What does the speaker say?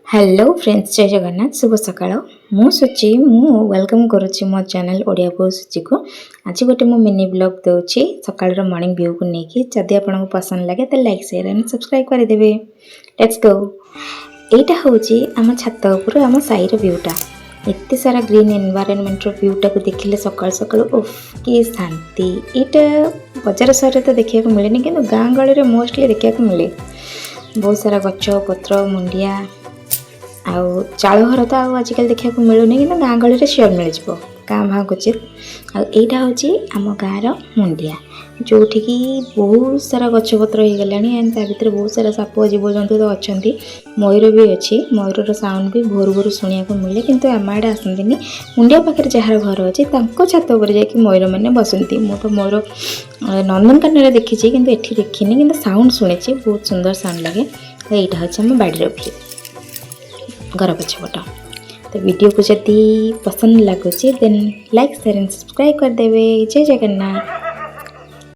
Hello friends, जय जगन्नाथ। शुभ सकाळ। मु सुचि वेलकम करुच्ची मो चैनल ओडिया बो सुचि को। आज गोटे मो मिनी ब्लॉग दूची सकाळ मॉर्निंग व्यू को लेकिन जदि आपको पसंद लगे तो लाइक शेयर एंड सब्सक्राइब करदेवे। Let's go. एटा होची आम छात उपर आम साईर व्यूटा। एत सारा ग्रीन एनवायरनमेंट व्यूटा को देखिले सकाळ सकाळ उफ कि शांति। एटा बजार सहर तो देखा मिले कि गाँ गहली मोस्टली देखा मिले। बहुत सारा गच पत्र मुंडिया आउ चाल घर तो आजकल देखा मिलूनी कि गाँ गहली सियोर मिल जाव गाँ भाग क्वचित। आईटा हूँ आम गाँव मुंडिया जो बहुत सारा गछपत्र हो गला एंड ता भर बहुत सारा साप जीवजंतु तो अच्छा। मयूर भी अच्छी। मयूर साउंड भी भोर भोर शुणा मिले किंतु आम आड़े आसती मुंडिया पाखे जार घर अच्छे छात उपर जा मयूर मैंने बसती। मु तो मयूर नंदनकानन देखी किंतु एठी देखनी कि साउंड शुणे बहुत सुंदर साउंड लगे। यहाँ हूँ आम बाड़ी व्यू घर पछपट। तो वीडियो को जब पसंद लगुच then like share and subscribe करदेवे। जय जगन्नाथ।